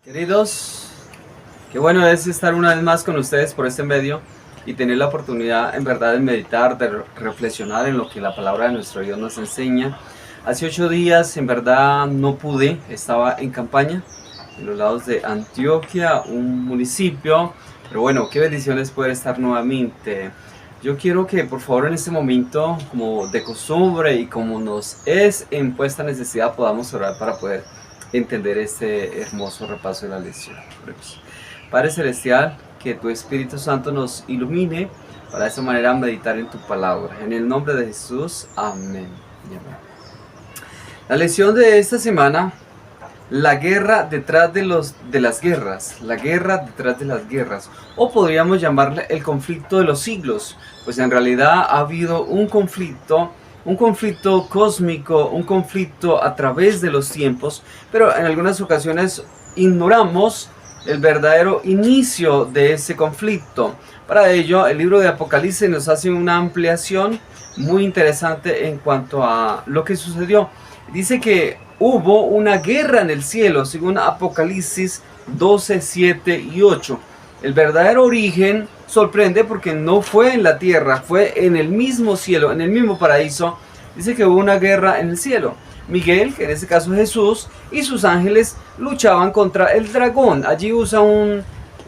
Queridos, qué bueno es estar una vez más con ustedes por este medio y tener la oportunidad en verdad de meditar, de reflexionar en lo que la palabra de nuestro Dios nos enseña. Hace 8 días en verdad no pude, estaba en campaña en los lados de Antioquia, un municipio, pero bueno, qué bendición es poder estar nuevamente. Yo quiero que por favor en este momento, como de costumbre y como nos es impuesta necesidad, podamos orar para poder entender este hermoso repaso de la lección. Padre Celestial, que tu Espíritu Santo nos ilumine para de esa manera meditar en tu palabra. En el nombre de Jesús, amén. La lección de esta semana, la guerra detrás de las guerras, la guerra detrás de las guerras, o podríamos llamarle el conflicto de los siglos, pues en realidad ha habido un conflicto cósmico, un conflicto a través de los tiempos, pero en algunas ocasiones ignoramos el verdadero inicio de ese conflicto. Para ello, el libro de Apocalipsis nos hace una ampliación muy interesante en cuanto a lo que sucedió. Dice que hubo una guerra en el cielo, según Apocalipsis 12, 7 y 8. El verdadero origen sorprende porque no fue en la tierra, fue en el mismo cielo, en el mismo paraíso. Dice que hubo una guerra en el cielo. Miguel, que en este caso es Jesús, y sus ángeles luchaban contra el dragón. Allí usa un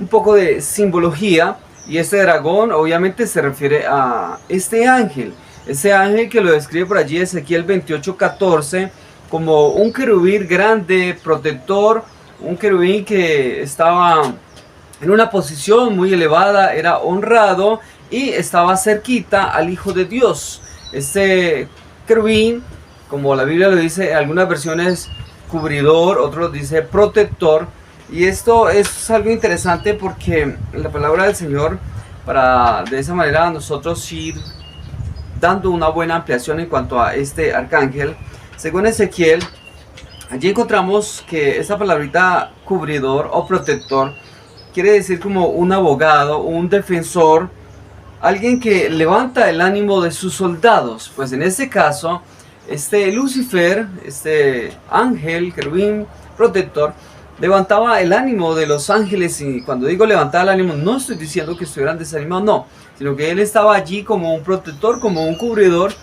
poco de simbología, y este dragón obviamente se refiere a este ángel. Ese ángel que lo describe por allí Ezequiel 28:14 como un querubín grande, protector, un querubín que estaba en una posición muy elevada, era honrado y estaba cerquita al Hijo de Dios. Este querubín, como la Biblia lo dice, en algunas versiones cubridor, otros dice protector. Y esto es algo interesante porque la palabra del Señor, para de esa manera nosotros ir dando una buena ampliación en cuanto a este arcángel, según Ezequiel, allí encontramos que esta palabrita cubridor o protector quiere decir como un abogado, un defensor, alguien que levanta el ánimo de sus soldados. Pues en este caso, este Lucifer, este ángel, querubín, protector, levantaba el ánimo de los ángeles. Y cuando digo levantar el ánimo, no estoy diciendo que estuvieran desanimados, no, sino que él estaba allí como un protector, como un cubridor,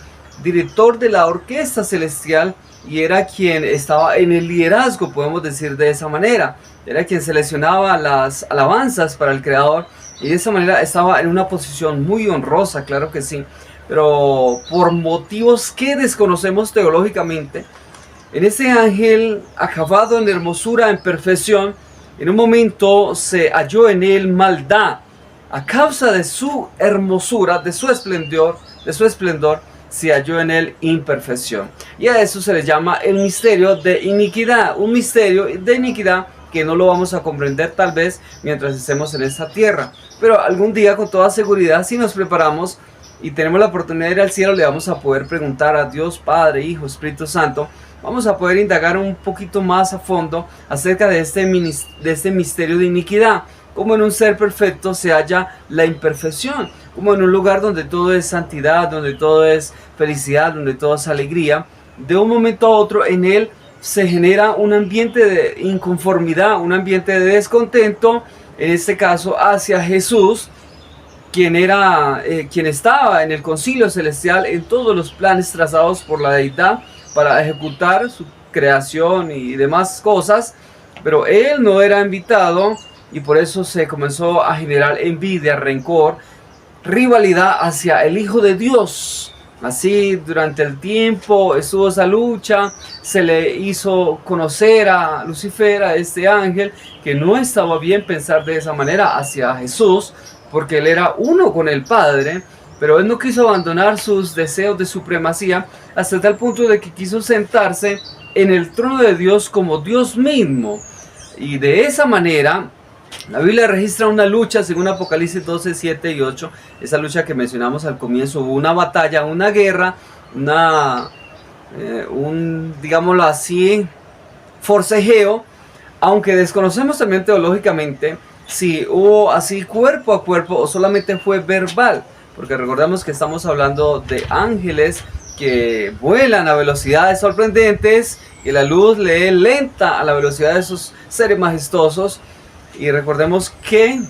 director de la orquesta celestial, y era quien estaba en el liderazgo, podemos decir de esa manera. Era quien seleccionaba las alabanzas para el Creador, y de esa manera estaba en una posición muy honrosa, claro que sí, pero por motivos que desconocemos teológicamente, en ese ángel acabado en hermosura, en perfección, en un momento se halló en él maldad. A causa de su hermosura, de su esplendor, se halló en él imperfección. Y a eso se le llama el misterio de iniquidad, un misterio de iniquidad que no lo vamos a comprender tal vez mientras estemos en esta tierra, pero algún día con toda seguridad, si nos preparamos y tenemos la oportunidad de ir al cielo, le vamos a poder preguntar a Dios Padre, Hijo, Espíritu Santo. Vamos a poder indagar un poquito más a fondo acerca de este misterio de iniquidad. Como en un ser perfecto se halla la imperfección, como en un lugar donde todo es santidad, donde todo es felicidad, donde todo es alegría, de un momento a otro en él se genera un ambiente de inconformidad, un ambiente de descontento, en este caso hacia Jesús, quien estaba en el concilio celestial en todos los planes trazados por la deidad para ejecutar su creación y demás cosas, pero él no era invitado. Y por eso se comenzó a generar envidia, rencor, rivalidad hacia el Hijo de Dios. Así durante el tiempo estuvo esa lucha, se le hizo conocer a Lucifer, a este ángel, que no estaba bien pensar de esa manera hacia Jesús, porque él era uno con el Padre, pero él no quiso abandonar sus deseos de supremacía hasta tal punto de que quiso sentarse en el trono de Dios como Dios mismo. Y de esa manera la Biblia registra una lucha, según Apocalipsis 12, 7 y 8, esa lucha que mencionamos al comienzo. Hubo una batalla, una guerra, digámoslo así, forcejeo, aunque desconocemos también teológicamente si hubo así cuerpo a cuerpo o solamente fue verbal, porque recordemos que estamos hablando de ángeles que vuelan a velocidades sorprendentes, y la luz le es lenta a la velocidad de esos seres majestuosos. Y recordemos que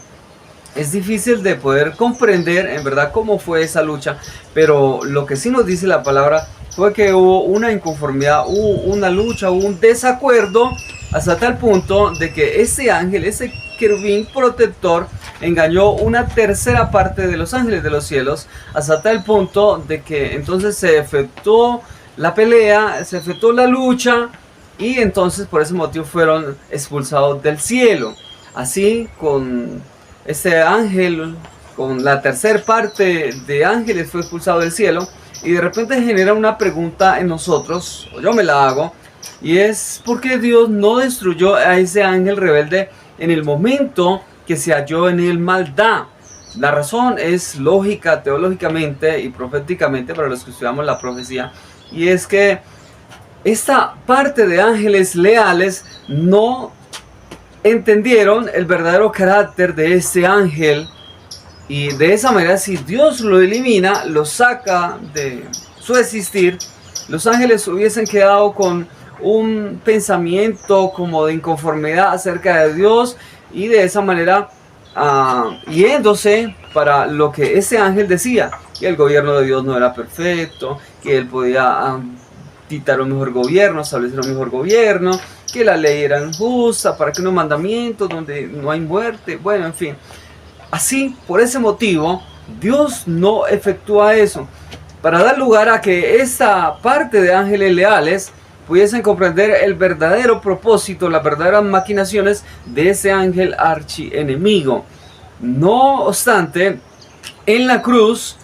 es difícil de poder comprender en verdad cómo fue esa lucha, pero lo que sí nos dice la palabra fue que hubo una inconformidad, hubo una lucha, hubo un desacuerdo, hasta tal punto de que ese ángel, ese querubín protector, engañó una tercera parte de los ángeles de los cielos, hasta tal punto de que entonces se efectuó la pelea, se efectuó la lucha, y entonces por ese motivo fueron expulsados del cielo. Así, con este ángel, con la tercera parte de ángeles, fue expulsado del cielo. Y de repente genera una pregunta en nosotros, o yo me la hago, y es: ¿por qué Dios no destruyó a ese ángel rebelde en el momento que se halló en él maldad? La razón es lógica, teológicamente y proféticamente para los que estudiamos la profecía, y es que esta parte de ángeles leales no entendieron el verdadero carácter de este ángel. Y de esa manera, si Dios lo elimina, lo saca de su existir, los ángeles hubiesen quedado con un pensamiento como de inconformidad acerca de Dios, y de esa manera yéndose para lo que ese ángel decía, que el gobierno de Dios no era perfecto, que él podía dictar un mejor gobierno, establecer un mejor gobierno, que la ley era injusta, para que unos mandamientos donde no hay muerte, bueno, en fin. Así, por ese motivo, Dios no efectúa eso, para dar lugar a que esta parte de ángeles leales pudiesen comprender el verdadero propósito, las verdaderas maquinaciones de ese ángel archienemigo. No obstante, en la cruz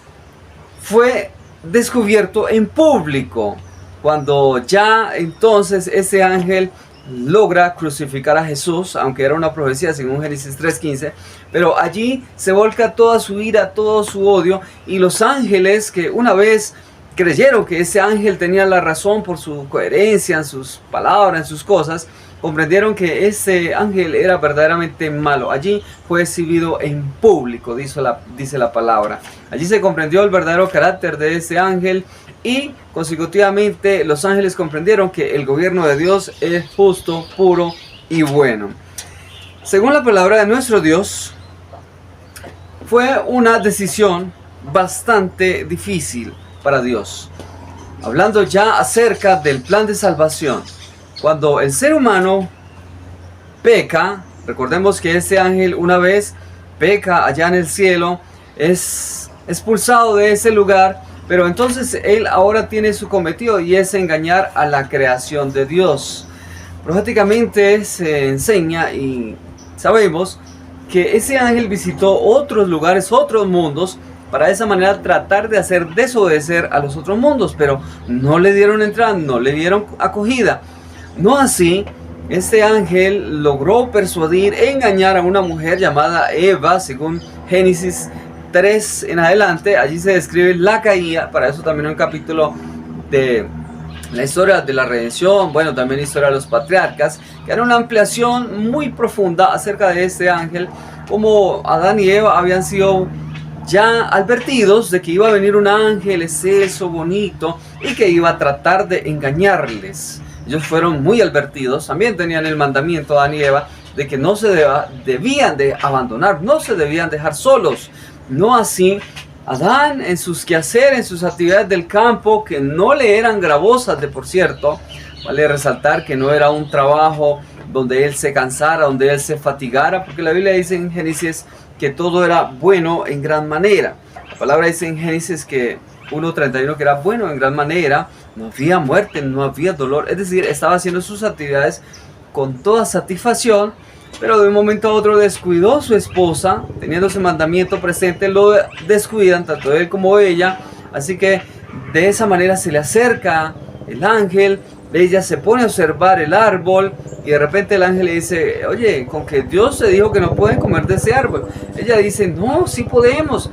fue descubierto en público, cuando ya entonces ese ángel logra crucificar a Jesús, aunque era una profecía según Génesis 3:15, pero allí se volca toda su ira, todo su odio, y los ángeles, que una vez creyeron que ese ángel tenía la razón por su coherencia en sus palabras, en sus cosas, comprendieron que ese ángel era verdaderamente malo. Allí fue exhibido en público, dice la palabra. Allí se comprendió el verdadero carácter de ese ángel, y consecutivamente los ángeles comprendieron que el gobierno de Dios es justo, puro y bueno. Según la palabra de nuestro Dios, fue una decisión bastante difícil para Dios. Hablando ya acerca del plan de salvación, cuando el ser humano peca, recordemos que ese ángel una vez peca allá en el cielo, es expulsado de ese lugar, pero entonces él ahora tiene su cometido, y es engañar a la creación de Dios. Proféticamente se enseña y sabemos que ese ángel visitó otros lugares, otros mundos, para de esa manera tratar de hacer desobedecer a los otros mundos, pero no le dieron entrada, no le dieron acogida. No así, este ángel logró persuadir, engañar a una mujer llamada Eva, según Génesis 3 en adelante. Allí se describe la caída, para eso también hay un capítulo de la historia de la redención, bueno, también la historia de los patriarcas, que era una ampliación muy profunda acerca de este ángel, como Adán y Eva habían sido ya advertidos de que iba a venir un ángel excelso, bonito, y que iba a tratar de engañarles. Ellos fueron muy advertidos, también tenían el mandamiento, Adán y Eva, de que no se debían de abandonar, no se debían dejar solos. No así Adán, en sus quehaceres, en sus actividades del campo, que no le eran gravosas, de por cierto. Vale resaltar que no era un trabajo donde él se cansara, donde él se fatigara, porque la Biblia dice en Génesis que todo era bueno en gran manera. La palabra dice en Génesis que 1:31 que era bueno en gran manera, no había muerte, no había dolor, es decir, estaba haciendo sus actividades con toda satisfacción. Pero de un momento a otro descuidó a su esposa, teniendo ese mandamiento presente, lo descuidan tanto él como ella. Así que de esa manera se le acerca el ángel, ella se pone a observar el árbol, y de repente el ángel le dice: oye, con que Dios se dijo que no pueden comer de ese árbol. Ella dice: no, sí podemos,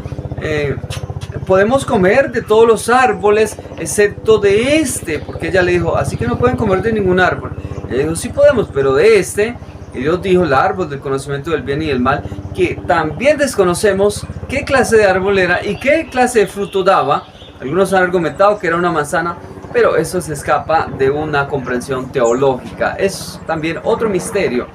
podemos comer de todos los árboles excepto de este, porque ella le dijo: así que no pueden comer de ningún árbol. Ella dijo: sí podemos, pero de este. Y Dios dijo: el árbol del conocimiento del bien y del mal, que también desconocemos qué clase de árbol era y qué clase de fruto daba. Algunos han argumentado que era una manzana, pero eso se escapa de una comprensión teológica. Es también otro misterio.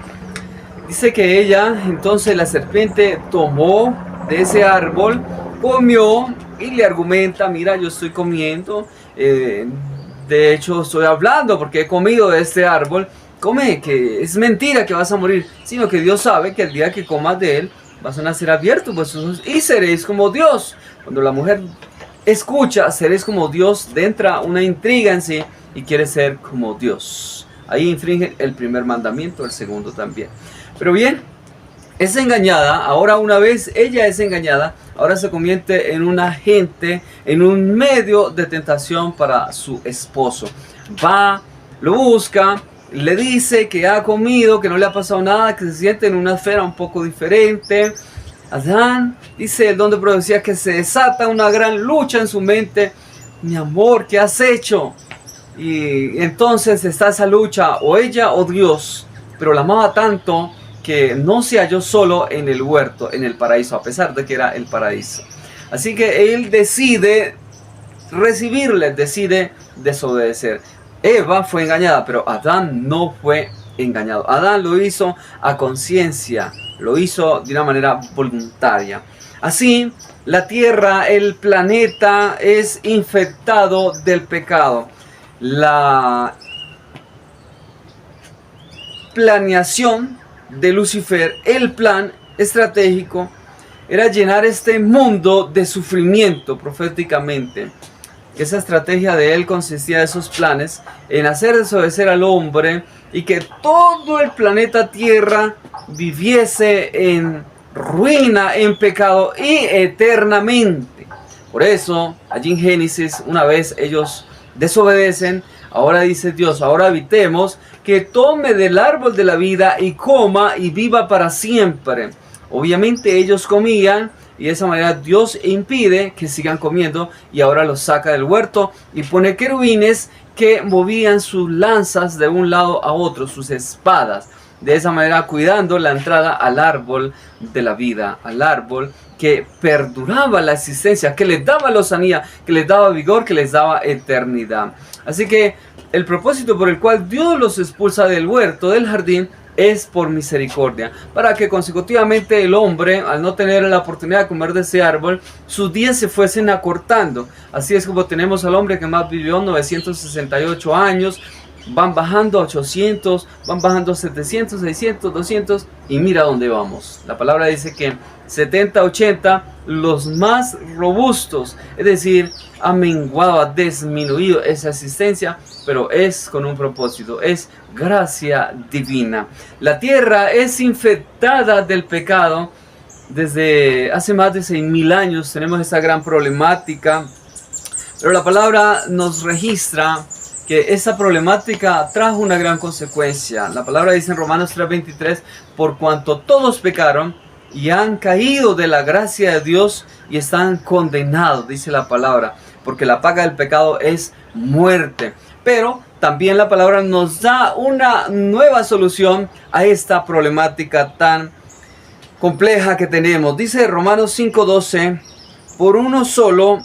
Dice que ella, entonces la serpiente tomó de ese árbol, comió y le argumenta, mira, yo estoy comiendo, de hecho estoy hablando porque he comido de este árbol, come, que es mentira que vas a morir, sino que Dios sabe que el día que comas de él, vas a nacer abiertos vuestros ojos y seréis como Dios. Cuando la mujer escucha, seréis como Dios, entra una intriga en sí y quiere ser como Dios. Ahí infringe el primer mandamiento, el segundo también. Pero bien, es engañada, ahora una vez ella es engañada, ahora se convierte en un agente, en un medio de tentación para su esposo. Va, lo busca, le dice que ha comido, que no le ha pasado nada, que se siente en una esfera un poco diferente. Adán, dice el don de profecía, que se desata una gran lucha en su mente. Mi amor, ¿qué has hecho? Y entonces está esa lucha, o ella o Dios, pero la amaba tanto que no se halló solo en el huerto, en el paraíso, a pesar de que era el paraíso. Así que él decide recibirle, decide desobedecer. Eva fue engañada, pero Adán no fue engañado. Adán lo hizo a conciencia, lo hizo de una manera voluntaria. Así, la tierra, el planeta es infectado del pecado. La planeación de Lucifer, el plan estratégico, era llenar este mundo de sufrimiento proféticamente. Esa estrategia de él consistía en esos planes, en hacer desobedecer al hombre y que todo el planeta Tierra viviese en ruina, en pecado y eternamente. Por eso, allí en Génesis, una vez ellos desobedecen, ahora dice Dios, ahora evitemos que tome del árbol de la vida y coma y viva para siempre. Obviamente ellos comían y de esa manera Dios impide que sigan comiendo y ahora los saca del huerto y pone querubines que movían sus lanzas de un lado a otro, sus espadas. De esa manera cuidando la entrada al árbol de la vida, al árbol que perduraba la existencia, que les daba lozanía, que les daba vigor, que les daba eternidad. Así que el propósito por el cual Dios los expulsa del huerto, del jardín, es por misericordia, para que consecutivamente el hombre, al no tener la oportunidad de comer de ese árbol, sus días se fuesen acortando. Así es como tenemos al hombre que más vivió 968 años, van bajando a 800, van bajando a 700, 600, 200 y mira dónde vamos. La palabra dice que 70, 80, los más robustos, es decir, ha menguado, ha disminuido esa existencia, pero es con un propósito, es gracia divina. La tierra es infectada del pecado. Desde hace más de 6.000 años tenemos esta gran problemática, pero la palabra nos registra que esa problemática trajo una gran consecuencia. La palabra dice en Romanos 3:23, por cuanto todos pecaron y han caído de la gracia de Dios y están condenados, dice la palabra, porque la paga del pecado es muerte. Pero también la palabra nos da una nueva solución a esta problemática tan compleja que tenemos. Dice Romanos 5:12, por uno solo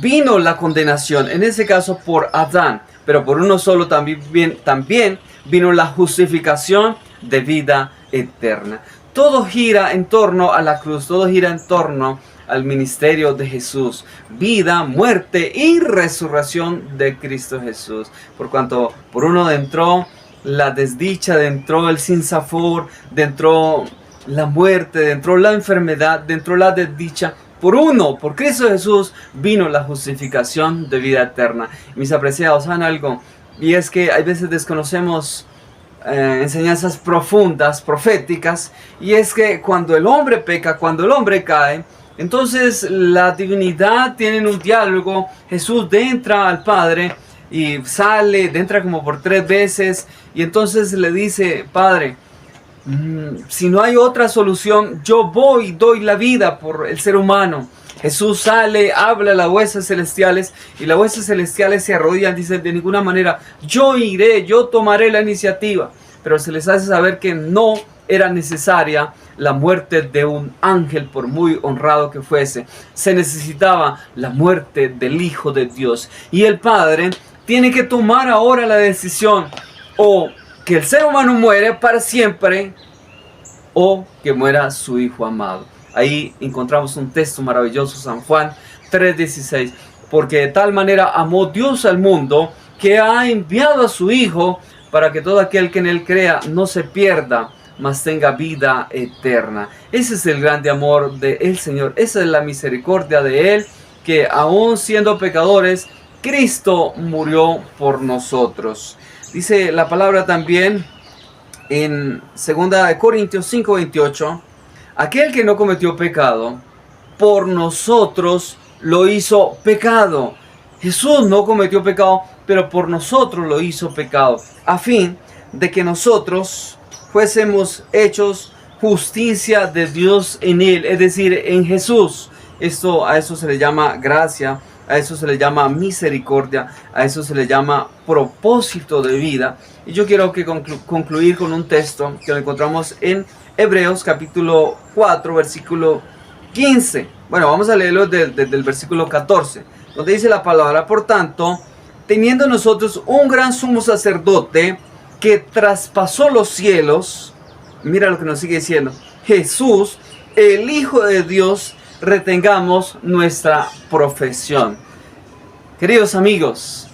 vino la condenación, en ese caso por Adán, pero por uno solo también vino la justificación de vida eterna. Todo gira en torno a la cruz, todo gira en torno al ministerio de Jesús, vida, muerte y resurrección de Cristo Jesús. Por cuanto por uno entró la desdicha, entró el sinsabor, entró la muerte, entró la enfermedad, entró la desdicha. Por uno, por Cristo Jesús, vino la justificación de vida eterna. Mis apreciados, ¿saben algo? Y es que hay veces desconocemos enseñanzas profundas, proféticas, y es que cuando el hombre peca, cuando el hombre cae, entonces la divinidad tiene un diálogo. Jesús entra al Padre y sale, entra como por 3 veces, y entonces le dice, Padre, si no hay otra solución, yo voy y doy la vida por el ser humano. Jesús sale, habla a las huestes celestiales y las huestes celestiales se arrodillan, dicen, de ninguna manera, yo iré, yo tomaré la iniciativa. Pero se les hace saber que no era necesaria la muerte de un ángel, por muy honrado que fuese. Se necesitaba la muerte del Hijo de Dios. Y el Padre tiene que tomar ahora la decisión, o que el ser humano muere para siempre, o que muera su Hijo amado. Ahí encontramos un texto maravilloso, San Juan 3:16. Porque de tal manera amó Dios al mundo, que ha enviado a su Hijo, para que todo aquel que en él crea no se pierda, mas tenga vida eterna. Ese es el grande amor del Señor. Esa es la misericordia de Él, que aún siendo pecadores, Cristo murió por nosotros. Dice la palabra también en 2 Corintios 5:28, aquel que no cometió pecado, por nosotros lo hizo pecado. Jesús no cometió pecado, pero por nosotros lo hizo pecado, a fin de que nosotros fuésemos hechos justicia de Dios en Él, es decir, en Jesús. A eso se le llama gracia, a eso se le llama misericordia, a eso se le llama propósito de vida. Y yo quiero concluir con un texto que lo encontramos en Hebreos capítulo 4, versículo 15. Bueno, vamos a leerlo desde el versículo 14, donde dice la palabra: por tanto, teniendo nosotros un gran sumo sacerdote que traspasó los cielos, mira lo que nos sigue diciendo, Jesús, el Hijo de Dios, retengamos nuestra profesión. Queridos amigos,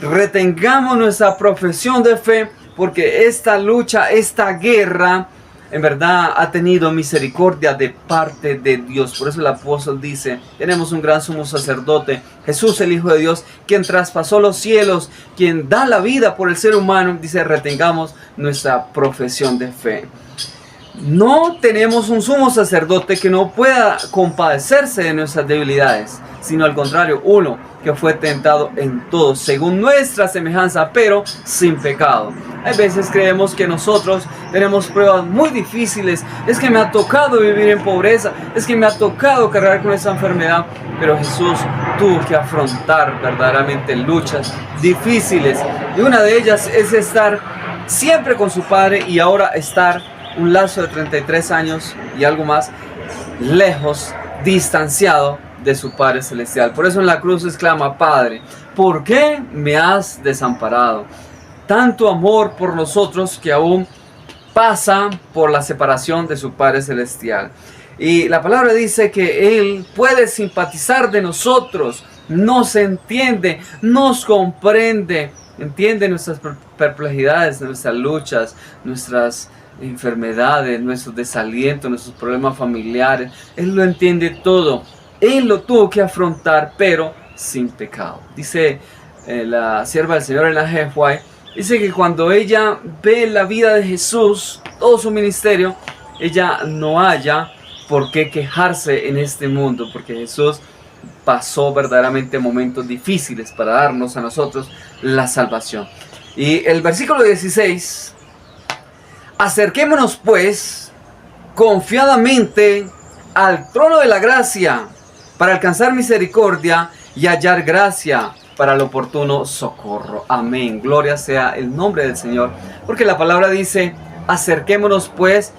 retengamos nuestra profesión de fe, porque esta lucha, esta guerra, en verdad ha tenido misericordia de parte de Dios. Por eso el apóstol dice, tenemos un gran sumo sacerdote, Jesús el Hijo de Dios, quien traspasó los cielos, quien da la vida por el ser humano. Dice, retengamos nuestra profesión de fe. No tenemos un sumo sacerdote que no pueda compadecerse de nuestras debilidades, sino al contrario, uno que fue tentado en todo, según nuestra semejanza, pero sin pecado. Hay veces creemos que nosotros tenemos pruebas muy difíciles. Es que me ha tocado vivir en pobreza, es que me ha tocado cargar con esa enfermedad. Pero Jesús tuvo que afrontar verdaderamente luchas difíciles. Y una de ellas es estar siempre con su Padre, y ahora estar un lapso de 33 años y algo más lejos, distanciado de su Padre Celestial. Por eso en la cruz exclama: Padre, ¿por qué me has desamparado? Tanto amor por nosotros que aún pasa por la separación de su Padre Celestial. Y la palabra dice que Él puede simpatizar de nosotros, nos entiende, nos comprende, entiende nuestras perplejidades, nuestras luchas, nuestras enfermedades, nuestros desalientos, nuestros problemas familiares. Él lo entiende todo. Él lo tuvo que afrontar, pero sin pecado. Dice la sierva del Señor, Ellen G. White, dice que cuando ella ve la vida de Jesús, todo su ministerio, ella no haya por qué quejarse en este mundo, porque Jesús pasó verdaderamente momentos difíciles para darnos a nosotros la salvación. Y el versículo 16: acerquémonos pues confiadamente al trono de la gracia, para alcanzar misericordia y hallar gracia para el oportuno socorro. Amén. Gloria sea el nombre del Señor. Porque la palabra dice: acerquémonos pues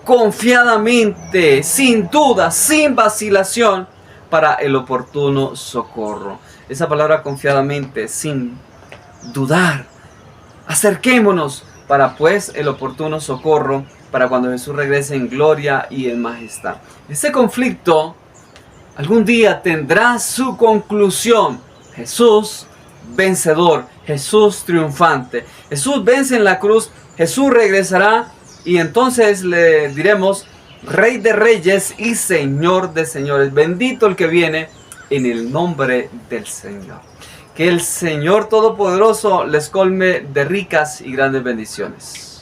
confiadamente, sin duda, sin vacilación, para el oportuno socorro. Esa palabra confiadamente, sin dudar. Acerquémonos para pues el oportuno socorro, para cuando Jesús regrese en gloria y en majestad. Este conflicto algún día tendrá su conclusión. Jesús vencedor, Jesús triunfante. Jesús vence en la cruz, Jesús regresará, y entonces le diremos: Rey de reyes y Señor de señores. Bendito el que viene en el nombre del Señor. Que el Señor Todopoderoso les colme de ricas y grandes bendiciones.